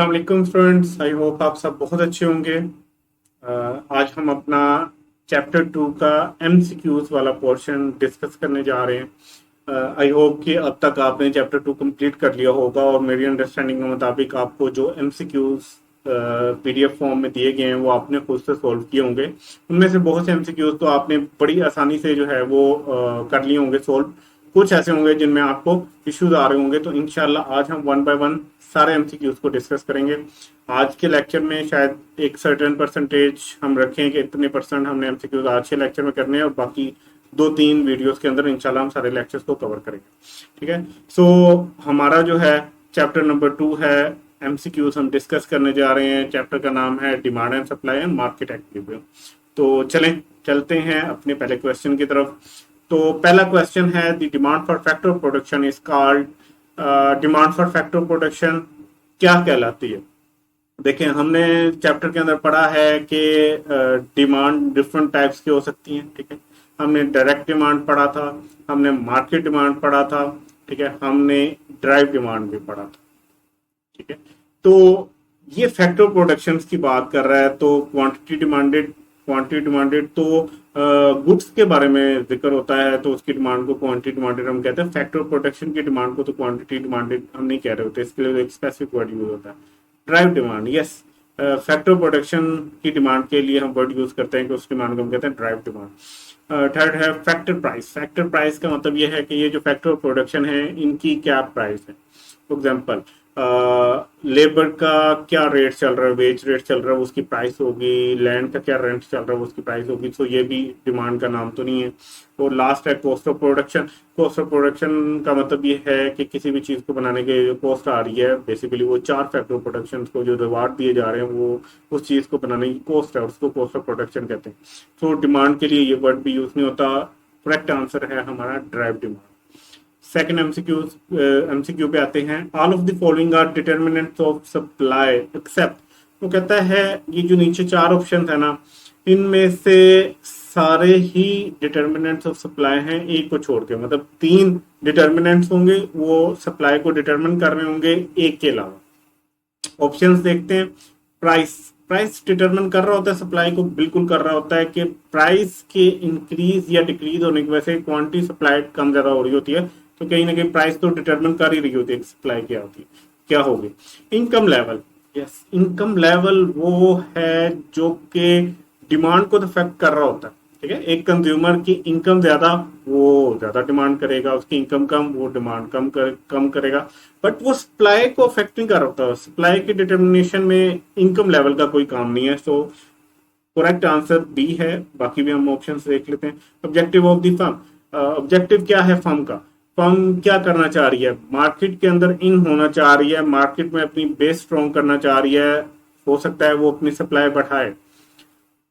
अस्सलाम वालेकुम friends, I hope आप सब बहुत अच्छे होंगे। आज हम अपना चैप्टर 2 का एमसीक्यूज वाला पोर्शन डिस्कस करने जा रहे हैं। आई होप कि अब तक आपने चैप्टर 2 कंप्लीट कर लिया होगा और मेरी अंडरस्टैंडिंग के मुताबिक आपको जो एमसीक्यूज पीडीएफ फॉर्म में दिए गए हैं वो आपने खुद से सॉल्व किए होंगे। उनमें से बहुत से एमसीक्यूज तो आपने बड़ी आसानी से जो है वो कर लिए होंगे सॉल्व। कुछ ऐसे होंगे जिनमें आपको इश्यूज आ रहे होंगे, तो इंशाल्लाह आज हम वन बाय वन सारे एमसीक्यूज को डिस्कस करेंगे। आज के लेक्चर में शायद एक सर्टेन परसेंटेज हम रखें कि इतने परसेंट हमने एमसीक्यूज आज के लेक्चर में करने हैं और बाकी 2-3 वीडियोस के अंदर इंशाल्लाह हम सारे लेक्चर्स को कवर करेंगे। ठीक है, सो हमारा जो है चैप्टर नंबर 2 है एमसीक्यूज हम डिस्कस करने जा रहे हैं। चैप्टर का नाम है demand and supply and market activity. तो चलते हैं अपने पहले क्वेश्चन की तरफ। तो पहला क्वेश्चन है the demand for factor of production is called. Demand for factor of production क्या कहलाती है? देखें, हमने चैप्टर के अंदर पढ़ा है कि डिमांड डिफरेंट टाइप्स की हो सकती हैं। ठीक है, हमने डायरेक्ट डिमांड पढ़ा था, हमने मार्केट डिमांड पढ़ा था, ठीक है, हमने ड्राइव डिमांड भी पढ़ा था। ठीक है, तो ये फैक्टर ऑफ प्रोडक्शन की बात कर रहा है। तो क्वांटिटी डिमांडेड तो गुड्स के बारे में जिक्र होता है, तो उसकी डिमांड को क्वांटिटी डिमांडेड हम कहते हैं। फैक्टर ऑफ प्रोडक्शन की डिमांड को तो क्वांटिटी डिमांडेड हम नहीं कह रहे होते, इसके लिए एक स्पेसिफिक वर्ड यूज होता है, drive demand. Yes, factor of production की डिमांड के लिए हम वर्ड यूज करते हैं कि उस डिमांड को हम कहते हैं ड्राइव डिमांड। थर्ड है फैक्टर प्राइस। फैक्टर प्राइस का मतलब यह है कि ये जो फैक्टर ऑफ प्रोडक्शन है इनकी क्या प्राइस है। फॉर एग्जाम्पल, लेबर का क्या रेट चल रहा है, वेज रेट चल रहा है, उसकी प्राइस होगी। लैंड का क्या रेंट चल रहा है, उसकी प्राइस होगी। तो ये भी डिमांड का नाम तो नहीं है। और लास्ट है cost of production. Cost of production का मतलब ये है कि किसी भी चीज को बनाने के जो कॉस्ट आ रही है, बेसिकली वो 4 फैक्टर ऑफ प्रोडक्शन को जो रिवार्ड दिए जा रहे हैं वो उस चीज को बनाने की कॉस्ट है, उसको कॉस्ट ऑफ प्रोडक्शन कहते हैं। तो डिमांड के लिए ये वर्ड भी यूज नहीं होता। करेक्ट आंसर है हमारा ड्राइव डिमांड। सेकंड एमसीक्यू पे आते हैं। All of the following are determinants of supply except. वो कहता है ये जो नीचे 4 ऑप्शन है ना, इनमें से सारे ही डिटर्मिनेंट्स ऑफ सप्लाई हैं एक को छोड़ के। मतलब 3 डिटर्मिनेंट्स होंगे वो सप्लाई को डिटर्मिन कर रहे होंगे एक के अलावा। ऑप्शंस देखते हैं। प्राइस डिटरमिन कर रहा होता है सप्लाई को, बिल्कुल कर रहा होता है कि प्राइस के इंक्रीज या डिक्रीज होने की वजह से क्वांटिटी सप्लाई कम ज्यादा हो रही होती है, तो कहीं ना कहीं प्राइस तो डिटरमिन कर ही रही होती है सप्लाई क्या होती है, क्या होगी। Income level. Yes, income level वो है जो कि डिमांड को अफेक्ट कर रहा होता है। ठीक है, एक कंज्यूमर की इनकम ज्यादा, वो ज्यादा डिमांड करेगा, उसकी इनकम कम, वो डिमांड कम करेगा। बट वो सप्लाई को अफेक्ट नहीं कर रहा होता। सप्लाई की डिटर्मिनेशन में इनकम लेवल का कोई काम नहीं है। सो करेक्ट आंसर बी है। बाकी भी हम ऑप्शन देख लेते हैं। Objective of the firm. Objective क्या है फर्म का? फर्म क्या करना चाह रही है? मार्केट के अंदर इन होना चाह रही है, मार्केट में अपनी बेस स्ट्रॉन्ग करना चाह रही है। हो सकता है वो अपनी सप्लाई बढ़ाए।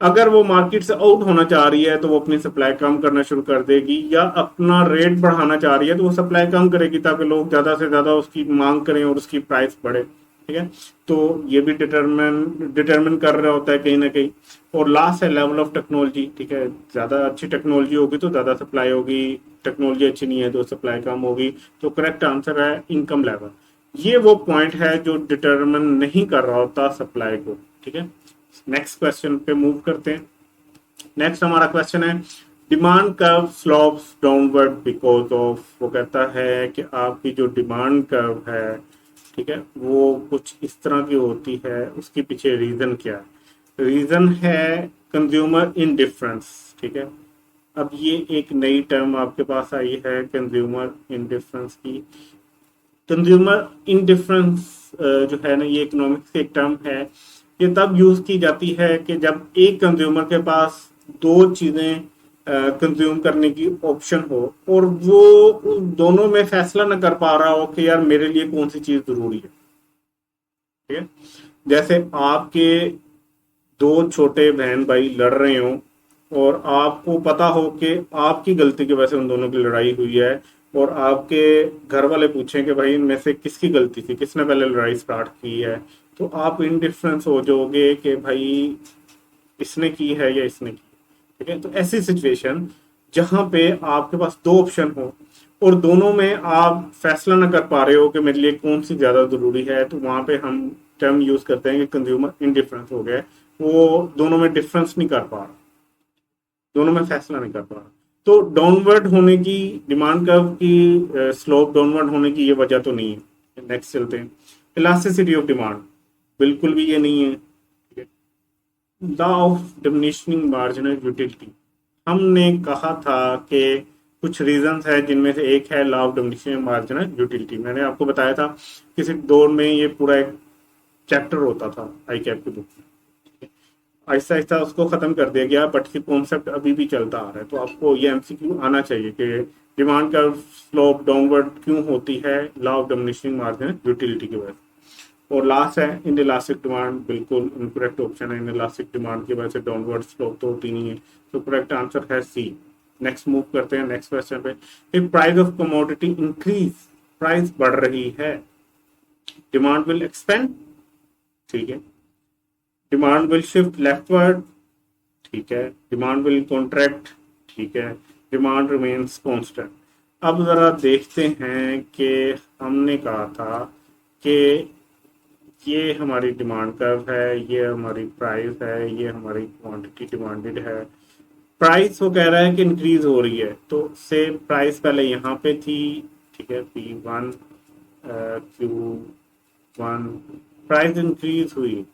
अगर वो मार्केट से आउट होना चाह रही है तो वो अपनी सप्लाई कम करना शुरू कर देगी, या अपना रेट बढ़ाना चाह रही है तो वो सप्लाई कम करेगी ताकि लोग ज्यादा से ज्यादा उसकी मांग करें और उसकी प्राइस बढ़े। ठीक है, तो ये भी डिटरमिन कर रहा होता है कहीं ना कहीं। और लास्ट है लेवल ऑफ टेक्नोलॉजी। ठीक है, ज्यादा अच्छी टेक्नोलॉजी होगी तो ज्यादा सप्लाई होगी, टेक्नोलॉजी अच्छी नहीं है तो सप्लाई कम होगी। तो करेक्ट आंसर है इनकम लेवल। ये वो पॉइंट है जो डिटरमिन नहीं कर रहा होता सप्लाई को। ठीक है, नेक्स्ट क्वेश्चन पे मूव करते हैं। नेक्स्ट हमारा क्वेश्चन है demand curve slopes downward because of. वो कहता है कि आपकी जो डिमांड कर्व है, ठीक है, वो कुछ इस तरह की होती है, उसके पीछे रीजन क्या है? रीजन है कंज्यूमर इंडिफरेंस। ठीक है, अब ये एक नई टर्म आपके पास आई है कंज्यूमर इंडिफरेंस की। कंज्यूमर इंडिफरेंस जो है ना, ये इकोनॉमिक्स की एक टर्म है। ये तब यूज की जाती है कि जब एक कंज्यूमर के पास 2 चीजें कंज्यूम करने की ऑप्शन हो और वो दोनों में फैसला न कर पा रहा हो कि यार मेरे लिए कौन सी चीज जरूरी है। ठीक है, जैसे आपके 2 छोटे बहन भाई लड़ रहे हो और आपको पता हो कि आपकी गलती की वजह से उन दोनों की लड़ाई हुई है, और आपके घर वाले पूछें कि भाई इनमें से किसकी गलती थी, किसने पहले लड़ाई स्टार्ट की है, तो आप इनडिफरेंस हो जाओगे कि भाई इसने की है या इसने की। ठीक है, तो ऐसी सिचुएशन जहां पे आपके पास 2 ऑप्शन हो और दोनों में आप फैसला ना कर पा रहे हो कि मेरे लिए कौन सी ज्यादा जरूरी है, तो वहां पे हम टर्म यूज करते हैं कि कंज्यूमर इनडिफरेंस हो गया है, वो दोनों में डिफरेंस नहीं कर पा रहा, दोनों में फैसला नहीं कर पा रहा। तो डाउनवर्ड होने की, डिमांड कर्व की स्लोप डाउनवर्ड होने की ये वजह तो नहीं है। नेक्स्ट चलते हैं, इलास्टिसिटी ऑफ डिमांड, बिल्कुल भी ये नहीं है। Law of diminishing marginal utility, हमने कहा था कि कुछ रीजंस है जिनमें से एक है law of diminishing marginal utility. मैंने आपको बताया था किसी दौर में ये पूरा एक चैप्टर होता था आई कैप की बुक में, आहिस्ता आहिस्ता उसको खत्म कर दिया गया, बट ये कॉन्सेप्ट अभी भी चलता आ रहा है। तो आपको ये एमसीक्यू आना चाहिए कि डिमांड कर्व स्लोप डाउनवर्ड क्यों होती है, law of diminishing marginal utility की वजह से। और लास्ट है इन इलास्टिक डिमांड, बिल्कुल इनकरेक्ट ऑप्शन है, इन इलास्टिक डिमांड की वजह से डाउनवर्ड स्लोप तो होती नहीं है। तो करेक्ट आंसर है सी। नेक्स्ट मूव करते हैं नेक्स्ट क्वेश्चन पे। If price of commodity increase, price बढ़ रही है, डिमांड विल एक्सपेंड, ठीक है। डिमांड विल शिफ्ट लेफ्टवर्ड, ठीक है। डिमांड विल कॉन्ट्रैक्ट, ठीक है। Demand remains constant. अब जरा देखते हैं कि हमने कहा था कि ये हमारी डिमांड कर्व है, ये हमारी प्राइस है, ये हमारी क्वांटिटी डिमांडेड है। प्राइस वो कह रहा है कि इंक्रीज हो रही है, तो से प्राइस पहले यहाँ पे थी, ठीक है, P1 Q1, प्राइस इंक्रीज हुई,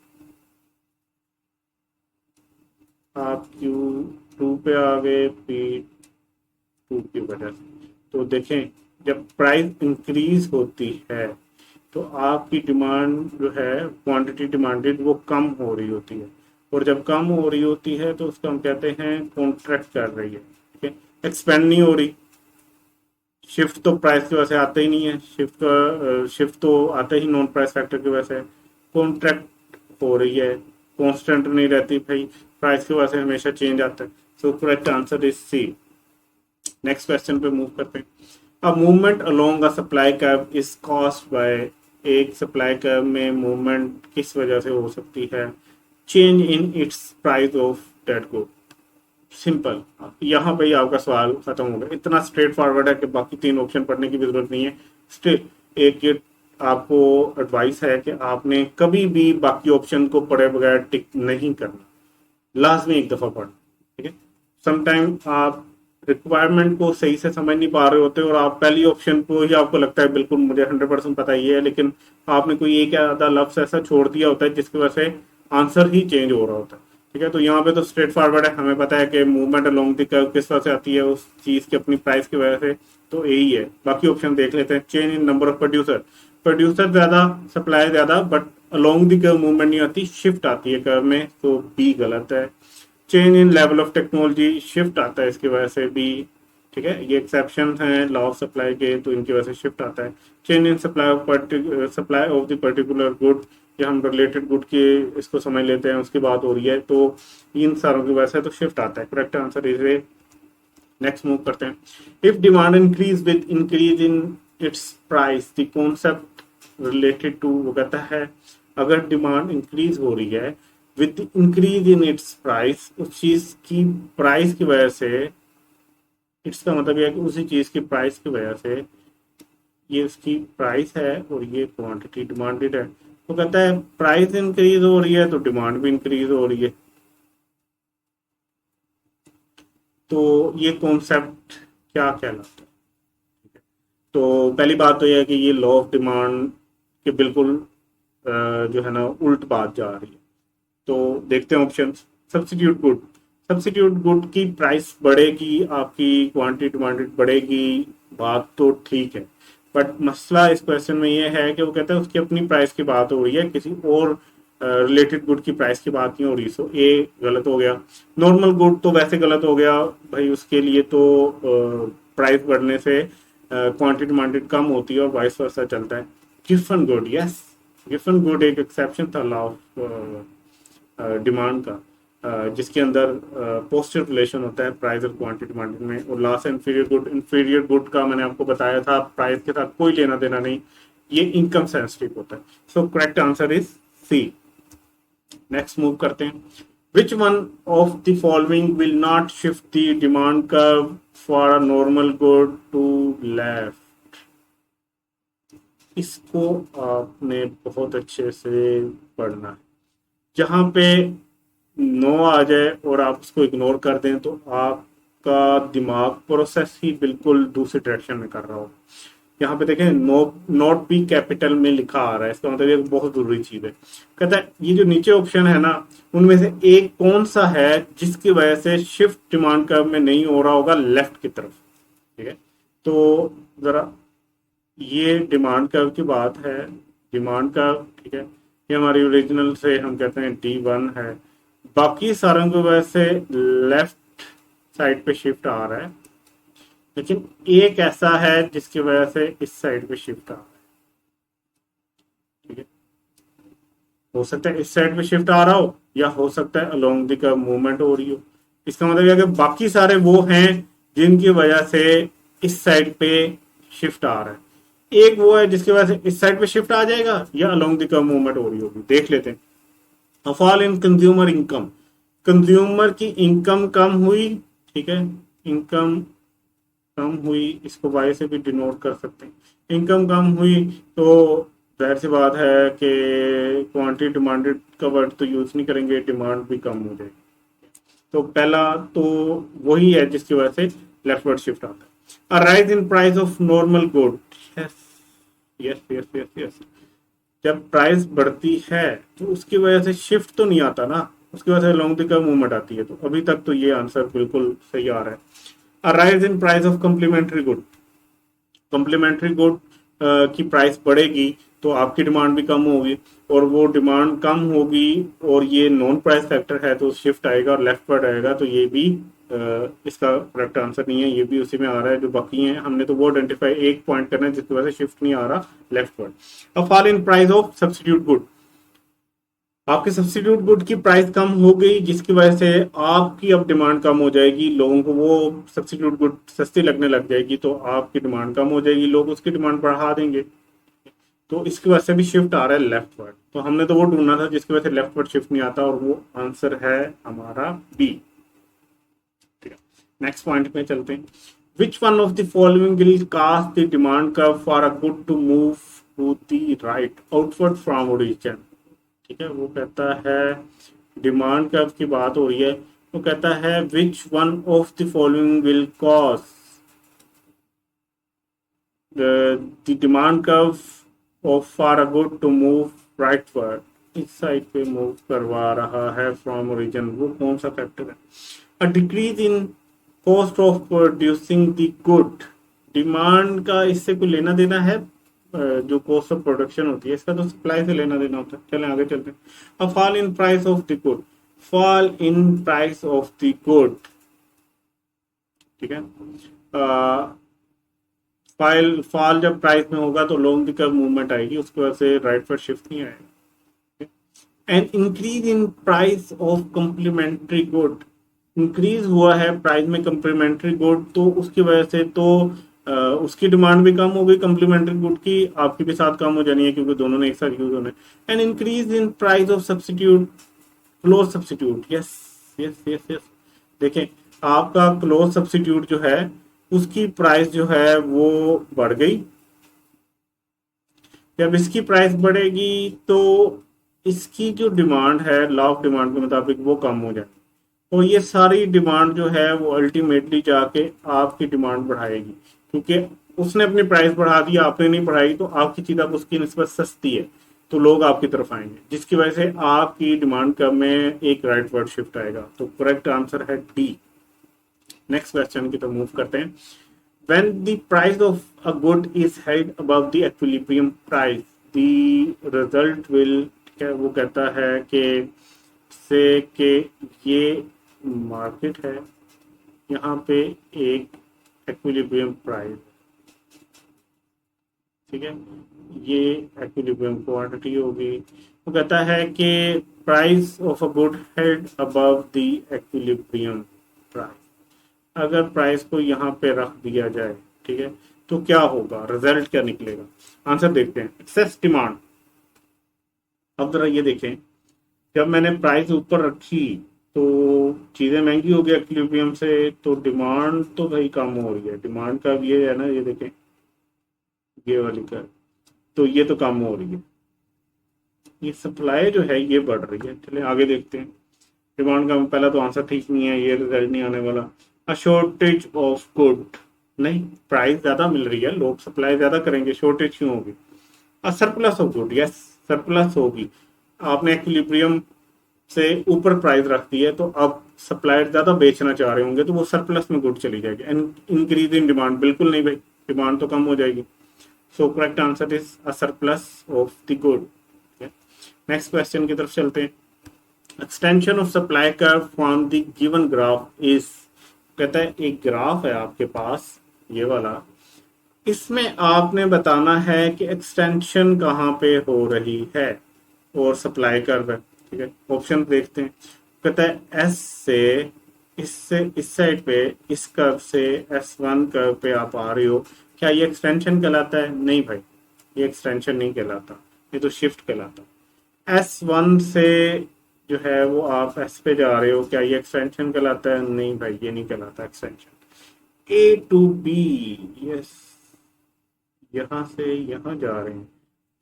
आप Q2 पे आ गए P2 की वजह से। तो देखें जब प्राइस इंक्रीज होती है तो आपकी डिमांड जो है, क्वांटिटी डिमांडेड, वो कम हो रही होती है, और जब कम हो रही होती है तो उसको हम कहते हैं कॉन्ट्रैक्ट कर रही है, ठीक है। एक्सपेंड नहीं हो रही, शिफ्ट तो प्राइस की वजह से आता ही नहीं है, शिफ्ट तो आता ही नॉन प्राइस फैक्टर की वजह से। कॉन्ट्रैक्ट हो रही है, कांस्टेंट नहीं रहती भाई, प्राइस की वजह से हमेशा चेंज आता है। So correct answer is C. Next question पे मूव करते हैं। A movement along a supply curve is caused by, एक सप्लाई कर्व में मूवमेंट किस वजह से हो सकती है, change in its price of that good. Simple, यहाँ पे ही आपका सवाल खत्म हो गया, इतना स्ट्रेट फॉरवर्ड है कि बाकी तीन ऑप्शन पढ़ने की भी जरूरत नहीं है। स्टिल एक ये आपको एडवाइस है कि आपने कभी भी बाकी ऑप्शन को पढ़े बगैर टिक नहीं करना, लाजमी एक दफा पढ़ना, ठीक है। समटाइम आप रिक्वायरमेंट को सही से समझ नहीं पा रहे होते और आप पहली ऑप्शन को ही आपको लगता है बिल्कुल मुझे 100% पता ही है, लेकिन आपने कोई एक या आधा लफ्ज ऐसा छोड़ दिया होता है जिसकी वजह से आंसर ही चेंज हो रहा होता है, ठीक है। तो यहाँ पे तो स्ट्रेट फॉरवर्ड है, हमें पता है कि मूवमेंट अलोंग द कर्व किस वजह से आती है, उस चीज की अपनी प्राइस की वजह से, तो यही है। बाकी ऑप्शन देख लेते हैं। Change in number of producer, producer ज्यादा, सप्लाई ज्यादा, but along the curve movement नहीं आती, शिफ्ट आती है कर्व में, तो बी गलत है। Change in level of technology, shift आता है इसकी वजह से भी, ठीक है। ये एक्सेप्शन है लॉ ऑफ सप्लाई के, तो इनकी वजह से शिफ्ट आता है। Change in supply of the particular good, या हम रिलेटेड गुड के इसको समझ लेते हैं, उसकी बात हो रही है, तो इन सारों की वजह से तो शिफ्ट आता है। Correct answer is A. Next move करते हैं। If demand increase with increase in its price, the concept related to, वो कहता है अगर डिमांड इंक्रीज हो रही है with increase in its price, उस चीज की प्राइस की वजह से, इट्स का मतलब यह है कि उसी चीज की प्राइस की वजह से, ये उसकी प्राइस है और ये क्वांटिटी डिमांडेड है, तो कहता है प्राइस इंक्रीज हो रही है तो डिमांड भी इंक्रीज हो रही है। तो ये कॉन्सेप्ट क्या कहलाता है? तो पहली बात तो यह है कि ये लॉ ऑफ डिमांड के बिल्कुल जो है ना उल्ट बात जा रही है। तो देखते हैं option. Substitute good, substitute good की प्राइस बढ़ेगी, आपकी क्वांटिटी डिमांडेड बढ़ेगी, बात तो ठीक है, बट मसला इस क्वेश्चन में ये है कि वो कहता है उसकी अपनी प्राइस की बात हो रही है, किसी और रिलेटेड गुड की प्राइस की बात नहीं हो रही। सो ए गलत हो गया। नॉर्मल गुड तो वैसे गलत हो गया भाई, उसके लिए तो प्राइस बढ़ने से क्वांटिटी डिमांडेड कम होती है और वाइस वर्सा चलता है। Giffen good, yes, Giffen good एक एक्सेप्शन था लॉ ऑफ डिमांड का, जिसके अंदर पॉजिटिव रिलेशन होता है प्राइस और क्वांटिटी डिमांड में। और last inferior good, inferior good का मैंने आपको बताया था प्राइस के साथ कोई लेना देना नहीं, ये इनकम सेंसिटिव होता है। So correct answer is C. Next move करते हैं। Which one of the following will not shift the demand curve for a normal good to left? इसको आपने बहुत अच्छे से पढ़ना है। जहां पे नो आ जाए और आप उसको इग्नोर कर दें तो आपका दिमाग प्रोसेस ही बिल्कुल दूसरी डायरेक्शन में कर रहा हो। यहाँ पे देखें, नो नॉट भी कैपिटल में लिखा आ रहा है, इसका मतलब ये बहुत जरूरी चीज है। कहता है ये जो नीचे ऑप्शन है ना, उनमें से एक कौन सा है जिसकी वजह से शिफ्ट डिमांड कर्व में नहीं हो रहा होगा लेफ्ट की तरफ। ठीक है, तो जरा ये डिमांड कर्व की बात है। डिमांड कर्व, ठीक है, ये हमारी ओरिजिनल से हम कहते हैं D1 है। बाकी सारों की वजह से लेफ्ट साइड पे शिफ्ट आ रहा है, लेकिन एक ऐसा है जिसकी वजह से इस साइड पे शिफ्ट आ रहा है। ठीक है, हो सकता है इस साइड पे शिफ्ट आ रहा हो, या हो सकता है अलोंग द कर्व मूवमेंट हो रही हो। इसका मतलब है कि बाकी सारे वो हैं जिनकी वजह से इस साइड पे शिफ्ट आ रहा है। एक वो है जिसकी वजह से इस साइड पे शिफ्ट आ जाएगा, या अलोंग द कर्व मूवमेंट हो रही होगी। देख लेते हैं। A fall in consumer income, consumer की इनकम कम हुई। ठीक है, इनकम कम हुई, इसको वाई से भी डिनोट कर सकते हैं। इनकम कम हुई तो जाहिर सी बात है कि क्वांटिटी डिमांडेड का वर्ड तो यूज नहीं करेंगे, डिमांड भी कम हो जाएगी। तो पहला तो वही है जिसकी वजह से लेफ्टवर्ड शिफ्ट आता है। A rise in price of normal good, yes yes yes yes yes. जब प्राइस बढ़ती है तो उसकी वजह से शिफ्ट तो नहीं आता ना, उसकी वजह से लॉन्ग द कर्व मूवमेंट आती है। तो अभी तक तो ये आंसर बिल्कुल सही आ रहा है। A rise in price of complementary good, complementary good की प्राइस बढ़ेगी तो आपकी डिमांड भी कम होगी, और वो डिमांड कम होगी और ये नॉन प्राइस फैक्टर है तो शिफ्ट आएगा और लेफ्ट वर्ड आएगा। तो ये भी इसका करेक्ट आंसर नहीं है, ये भी उसी में आ रहा है। जो बाकी हैं हमने तो वो आइडेंटिफाई एक पॉइंट करना है जिसकी वजह से शिफ्ट नहीं आ रहा लेफ्ट वर्ड। अब fall in price of substitute good, आपके सब्स्टिट्यूट गुड की प्राइस कम हो गई जिसकी वजह से आपकी अब डिमांड कम हो जाएगी, लोगों को वो सब्स्टिट्यूट गुड सस्ती लगने लग जाएगी तो आपकी डिमांड कम हो जाएगी, लोग उसकी डिमांड बढ़ा देंगे। तो इसकी वजह से भी शिफ्ट आ रहा है लेफ्ट वर्ड। तो हमने तो वो ढूंढना था जिसकी वजह से लेफ्ट वर्ड शिफ्ट नहीं आता, और वो आंसर है हमारा बी। ठीक है, नेक्स्ट पॉइंट पे चलते हैं। Which one of the following will cause the demand curve for a good to move to the right outward from origin. ठीक है, वो कहता है डिमांड कर्व की बात हो रही है, वो कहता है which one of the following will cause the demand curve of for a good to move rightward, इस साइड पे मूव करवा रहा है फ्रॉम ओरिजिन। वो कौन सा फैक्टर है? A decrease in cost of producing the good, demand का इससे कोई लेना देना है? जो कॉस्ट ऑफ प्रोडक्शन होती है इसका तो सप्लाई से लेना देना होता है। चलें आगे चलते हैं। A fall in price of the good, fall in price of the good. ठीक है, फाइल फॉल जब प्राइस में होगा तो लॉन्ग द कर्व मूवमेंट आएगी, उसकी वजह से राइट पर शिफ्ट नहीं आएगा। And increase in price of complementary good, increase हुआ है प्राइस में कम्प्लीमेंट्री गुड तो उसकी वजह से तो उसकी डिमांड भी कम हो गई, कम्प्लीमेंट्री गुड की आपकी भी साथ कम हो जानी है क्योंकि दोनों ने एक साथ यूज होने। And increase in price of substitute, close substitute, yes yes yes yes. देखें, आपका क्लोज सब्स्टिट्यूट जो है उसकी प्राइस जो है वो बढ़ गई। जब इसकी प्राइस बढ़ेगी तो इसकी जो डिमांड है लॉ ऑफ डिमांड के मुताबिक वो कम हो जाएगी, तो ये सारी डिमांड जो है वो अल्टीमेटली जाके आपकी डिमांड बढ़ाएगी, क्योंकि उसने अपनी प्राइस बढ़ा दी आपने नहीं बढ़ाई, तो आपकी चीज अब उसकी निस्बत सस्ती है तो लोग आपकी तरफ आएंगे, जिसकी वजह से आपकी डिमांड कम में एक राइट वर्ड शिफ्ट आएगा। तो करेक्ट आंसर है डी। नेक्स्ट क्वेश्चन की तरफ मूव करते हैं। when the price of a good is held above the equilibrium price, the result will, क्या वो कहता है कि से कि ये मार्केट है, यहाँ पे एक एक्विलिब्रियम प्राइस, ठीक है, ये एक्विलिब्रियम क्वांटिटी होगी। वो कहता है कि price of a good held above the equilibrium price, अगर प्राइस को यहाँ पे रख दिया जाए, ठीक है, तो क्या होगा, रिजल्ट क्या निकलेगा? आंसर देखते हैं। एक्सेस डिमांड, अब जरा ये देखें, जब मैंने प्राइस ऊपर रखी तो चीजें महंगी हो गई एक्विलिब्रियम से, तो डिमांड तो भाई कम हो रही है। डिमांड का ये है ना, ये देखें, ये वाली का तो ये तो कम हो रही है, ये सप्लाई जो है ये बढ़ रही है। चलिए आगे देखते हैं। डिमांड का पहला तो आंसर ठीक नहीं है, ये रिजल्ट नहीं आने वाला। अ शॉर्टेज ऑफ गुड, नहीं, प्राइस ज्यादा मिल रही है, लोग सप्लाई ज्यादा करेंगे, शॉर्टेज क्यों होगी? A surplus of good, yes surplus होगी। आपने एक्विलिब्रियम से ऊपर प्राइस रख दी है, तो अब सप्लायर ज्यादा बेचना चाह रहे होंगे, तो वो सरप्लस में गुड चली जाएगी। एंड इंक्रीज इन डिमांड, बिल्कुल नहीं भाई, डिमांड तो कम हो जाएगी। सो correct answer is a surplus of the good. Next question की तरफ चलते हैं। Extension of supply curve from the given graph is, कहता है एक ग्राफ है आपके पास ये वाला, इसमें आपने बताना है कि एक्सटेंशन कहाँ पे हो रही है और सप्लाई कर्व है। ठीक है, ऑप्शन देखते हैं। कहता है एस से इससे इस साइड पे इस कर्व से S1 कर्व पे आप आ रहे हो, क्या ये एक्सटेंशन कहलाता है? नहीं भाई, ये एक्सटेंशन नहीं कहलाता, ये तो शिफ्ट कहलाता। S1 से जो है वो आप S पे जा रहे हो, क्या ये एक्सटेंशन कहलाता है? नहीं भाई, ये नहीं कहलाता extension. A to B, yes, यहाँ से यहाँ जा रहे हैं,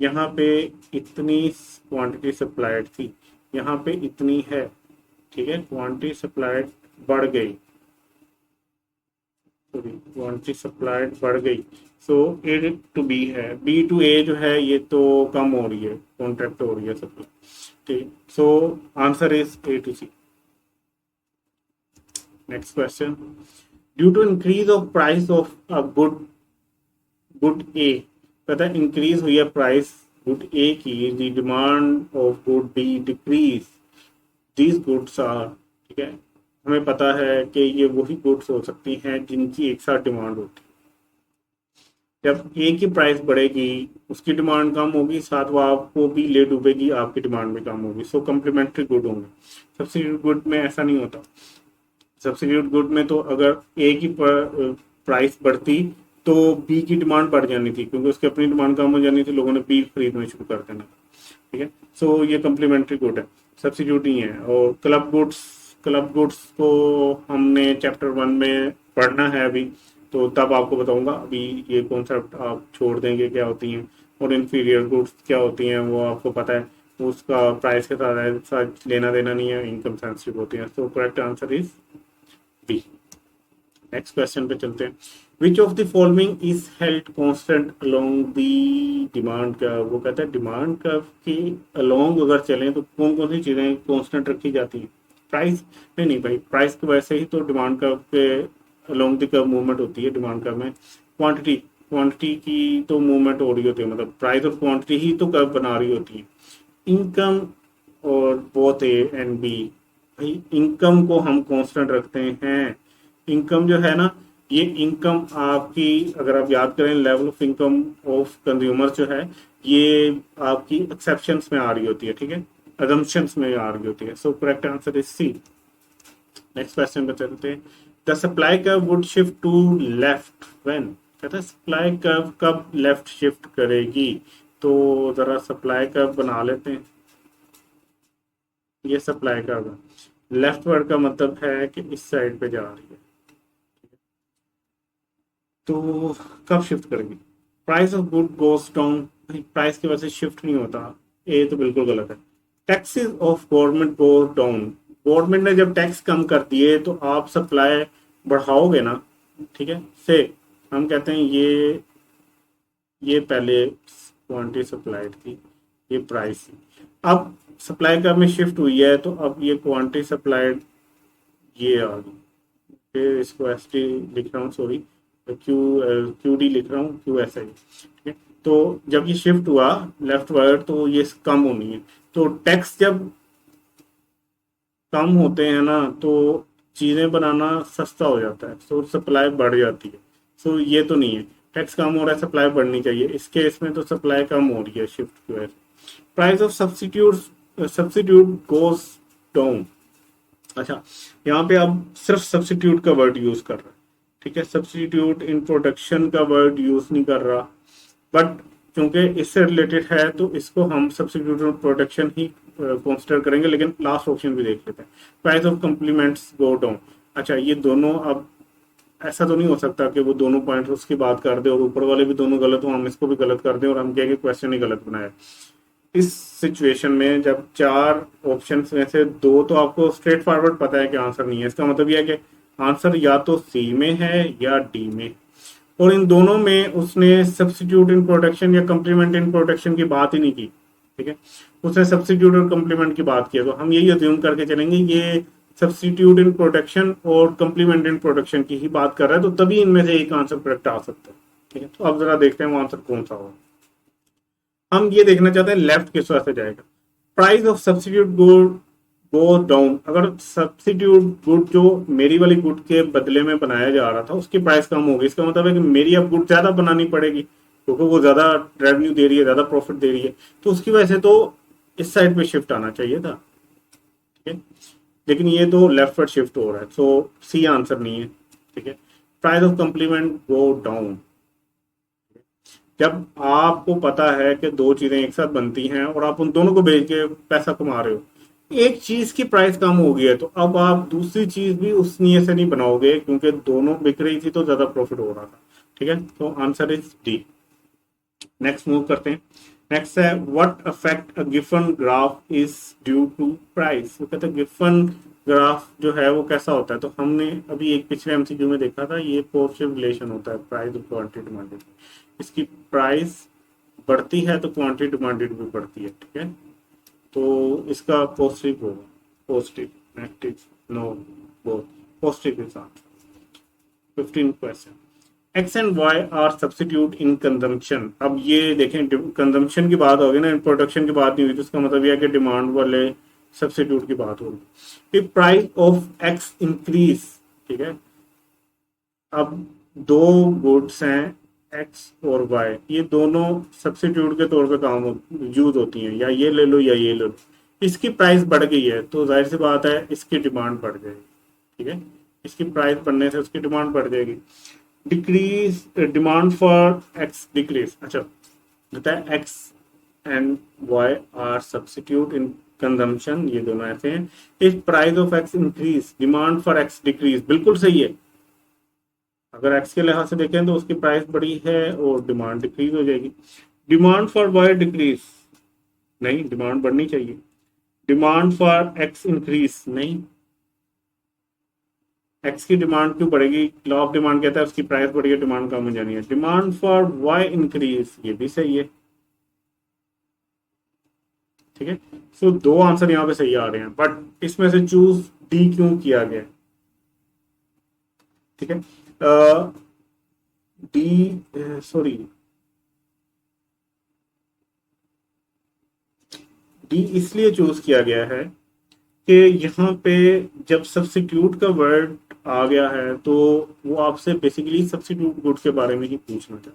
यहाँ पे इतनी क्वांटिटी सप्लाइड थी, यहाँ पे इतनी है, ठीक है, क्वांटिटी सप्लाइड बढ़ गई, सॉरी क्वांटिटी सप्लाइड बढ़ गई। सो ए टू बी है, बी टू ए जो है ये तो कम हो रही है, कॉन्ट्रैक्ट हो रही है सप्लाई। ठीक, so answer is A to C. Next question. Due to increase of price of a good A, कहता है इंक्रीज हुई है प्राइस गुड ए की, the demand of good B decrease, these goods are, ठीक है, हमें पता है कि ये वही गुड्स हो सकती हैं जिनकी एक साथ डिमांड होती है। जब ए की प्राइस बढ़ेगी उसकी डिमांड कम होगी, साथ वो आपको भी ले डूबेगी, आपकी डिमांड भी कम होगी। सो कम्प्लीमेंट्री गुड होंगे। सब्सिट्यूट गुड में ऐसा नहीं होता। सब्सिट्यूट गुड में तो अगर ए की प्राइस बढ़ती तो बी की डिमांड बढ़ जानी थी, क्योंकि उसकी अपनी डिमांड कम हो जानी थी, लोगों ने बी खरीदना शुरू कर देना। ठीक है, सो ये कम्प्लीमेंट्री गुड है, सब्सिट्यूट नहीं है। और क्लब गुड्स को हमने चैप्टर 1 में पढ़ना है अभी, तो तब आपको बताऊंगा। अभी ये कॉन्सेप्ट आप छोड़ देंगे क्या होती हैं, और इन्फीरियर गुड्स क्या होती हैं वो आपको पता है, उसका प्राइस के साथ लेना देना नहीं है, इनकम सेंसिटिव होती है। तो correct answer is B. Next question पे चलते हैं। Which of the following is held constant along the demand curve, वो कहता है डिमांड कर्व की अलोंग अगर चलें तो कौन कौन सी चीजें कांस्टेंट रखी जाती है? प्राइस नहीं भाई, प्राइस की वजह से ही तो डिमांड कर्व के अलोंग द कर्व मूवमेंट होती है। डिमांड कर्व में क्वांटिटी की तो मूवमेंट हो रही होती है, मतलब प्राइस और क्वांटिटी ही तो कर्व बना रही होती है। इनकम और बोथ ए एंड बी, भाई इनकम को हम कांस्टेंट रखते हैं। इनकम जो है ना, ये इनकम आपकी, अगर आप याद करें, level of income of consumer जो है ये आपकी एक्सेप्शंस में आ रही होती है, ठीक है, assumptions में आ रही होती है। So correct answer is C. Next question पे चलते हैं। The supply curve would shift to left when, कहता है सप्लाई कर्व कब लेफ्ट शिफ्ट करेगी? तो जरा सप्लाई कर्व बना लेते हैं। ये सप्लाई कर्व है, लेफ्ट वर्ड का मतलब है कि इस साइड पे जा रही है, तो कब शिफ्ट करेगी? Price of good goes down, price की वजह से शिफ्ट नहीं होता, ये तो बिल्कुल गलत है। Taxes of government go down, government ने जब टैक्स कम कर दिए तो आप सप्लाई बढ़ाओगे ना, ठीक है, से हम कहते हैं ये पहले क्वांटिटी सप्लाइड थी, ये प्राइस थी, अब सप्लाई का में शिफ्ट हुई है, तो अब ये क्वांटिटी सप्लाइड ये आ गई, फिर इसको एस टी लिख रहा हूँ, सॉरी क्यू डी लिख रहा हूँ, क्यू एस आई, ठीक है। तो जब ये शिफ्ट हुआ लेफ्ट वर्ड तो ये कम होनी है, तो टैक्स जब कम होते हैं ना तो चीजें बनाना सस्ता हो जाता है, तो सप्लाई बढ़ जाती है। सो ये तो नहीं है, टैक्स कम हो रहा है, सप्लाई बढ़नी चाहिए, इस केस में तो सप्लाई कम हो रही है शिफ्ट की वजह से। Price of substitute goes down, अच्छा यहाँ पे अब सिर्फ सब्सिट्यूट का वर्ड यूज कर रहा है, ठीक है, सब्सिट्यूट इन प्रोडक्शन का वर्ड यूज नहीं कर रहा, बट क्योंकि इससे रिलेटेड है तो इसको हम substitute in production he consider करेंगे, लेकिन लास्ट ऑप्शन भी देख लेते हैं। Price of complements go down, अच्छा ये दोनों अब ऐसा तो नहीं हो सकता कि वो दोनों पॉइंट उसकी बात कर दे और ऊपर वाले भी दोनों गलत हो, हम इसको भी गलत कर दें और हम कहें कि क्वेश्चन ही गलत बनाया। इस सिचुएशन में जब चार ऑप्शंस में से दो तो आपको स्ट्रेट फॉरवर्ड पता है कि आंसर नहीं है, इसका मतलब यह है कि आंसर या तो सी में है या डी में, और इन दोनों में उसने सब्स्टिट्यूट इन प्रोटेक्शन या कंप्लीमेंट इन प्रोटेक्शन की बात ही नहीं की। ठीक है, उसने सब्स्टिट्यूट और कंप्लीमेंट की बात की है, तो हम यही अज्यूम करके चलेंगे ये सब्स्टिट्यूट इन प्रोटेक्शन और कंप्लीमेंट इन प्रोटेक्शन की ही बात कर रहा है, तो तभी इनमें से एक आंसर करेक्ट आ सकता है। ठीक है, तो अब जरा देखते हैं वो आंसर कौन सा होगा। हम ये देखना चाहते हैं लेफ्ट किस वजह से जाएगा। Price of substitute good go down, अगर सब्स्टिट्यूट गुड जो मेरी वाली गुड के बदले में बनाया जा रहा था उसकी प्राइस कम होगी, इसका मतलब है कि मेरी अब गुड ज्यादा बनानी पड़ेगी क्योंकि वो ज्यादा रेवेन्यू दे रही है, ज्यादा प्रॉफिट दे रही है, तो उसकी वजह से तो इस साइड पे शिफ्ट आना चाहिए था। ठीक है, लेकिन ये तो लेफ्ट पर शिफ्ट हो रहा है, सो सी आंसर नहीं है। ठीक है, price of complement go down, जब आपको पता है कि दो चीजें एक साथ बनती हैं और आप उन दोनों को बेच के पैसा कमा रहे हो, एक चीज की प्राइस कम हो गई है तो अब आप दूसरी चीज भी उस नियत से नहीं बनाओगे क्योंकि दोनों बिक रही थी तो ज्यादा प्रॉफिट हो रहा था। ठीक है, तो answer is D. Next move करते हैं। नेक्स्ट है what affect a given graph is due to price. वो कहते हैं गिवन ग्राफ जो है वो कैसा होता है, तो हमने अभी एक पिछले एमसीक्यू में देखा था, ये पॉजिटिव रिलेशन होता है प्राइस और क्वांटिटी डिमांडेड। इसकी प्राइस बढ़ती है तो क्वांटिटी डिमांडेड भी बढ़ती है। ठीक है, तो इसका पॉजिटिव होगा, positive negative no both, positive के साथ। 15 question, X and Y are substitute in consumption. अब ये देखें कंजम्पशन की बात होगी ना, इन प्रोडक्शन की बात नहीं हुई, तो इसका मतलब यह है कि डिमांड वाले सब्स्टिट्यूट की बात होगी। प्राइस ऑफ एक्स इंक्रीज, ठीक है, अब दो गुड्स हैं एक्स और वाई, ये दोनों सब्स्टिट्यूट के तौर पे काम यूज होती हैं, या ये ले लो या ये ले लो। इसकी प्राइस बढ़ गई है तो जाहिर सी बात है इसकी डिमांड बढ़ जाएगी। ठीक है, इसकी प्राइस बढ़ने से उसकी डिमांड बढ़ जाएगी। Decrease demand for X decrease, अच्छा होता है X and Y are substitute in consumption, ये दोनों ऐसे हैं। If price of X increase demand for X decrease, बिल्कुल सही है, अगर एक्स के लिहाज से देखें तो उसकी प्राइस बढ़ी है और डिमांड डिक्रीज हो जाएगी। डिमांड फॉर वाई डिक्रीज, नहीं डिमांड बढ़नी चाहिए। डिमांड फॉर एक्स इंक्रीज, नहीं, एक्स की डिमांड क्यों बढ़ेगी, लॉ ऑफ डिमांड कहता है उसकी प्राइस बढ़ी है डिमांड कम हो जानी है। डिमांड फॉर वाई इंक्रीज, ये भी सही है। ठीक है, सो दो आंसर यहाँ पे सही आ रहे हैं, बट इसमें से चूज डी क्यों किया गया। ठीक है, डी सॉरी डी इसलिए चूज किया गया है कि यहाँ पे जब सब्स्टिट्यूट का वर्ड आ गया है तो वो आपसे बेसिकली सब्स्टिट्यूट गुड्स के बारे में ही पूछना था,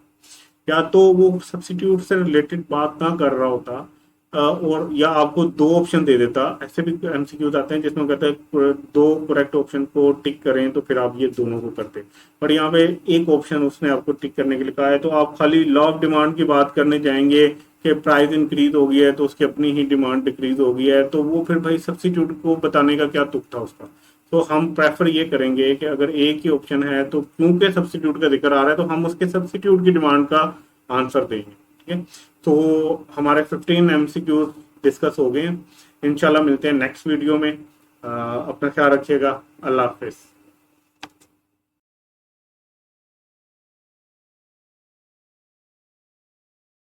या तो वो सब्स्टिट्यूट से रिलेटेड बात ना कर रहा होता और या आपको दो ऑप्शन दे देता। ऐसे भी एमसीक्यूज आते हैं जिसमें कहते हैं दो करेक्ट ऑप्शन को टिक करें तो फिर आप ये दोनों को करते, पर यहाँ पे एक ऑप्शन उसने आपको टिक करने के लिए कहा है, तो आप खाली लॉ ऑफ डिमांड की बात करने जाएंगे कि प्राइस इंक्रीज हो गई है तो उसकी अपनी ही डिमांड डिक्रीज हो गई है, तो वो फिर भाई सब्स्टिट्यूट को बताने का क्या तुक था उसका। तो हम प्रेफर ये करेंगे कि अगर एक ही ऑप्शन है तो क्योंकि सब्स्टिट्यूट का जिक्र आ रहा है तो हम उसके सब्स्टिट्यूट की डिमांड का आंसर देंगे। ठीक है, तो हमारे 15 एमसीक्यू डिस्कस हो गए हैं। इंशाल्लाह मिलते हैं नेक्स्ट वीडियो में। अपना ख्याल रखिएगा, अल्लाह हाफिज।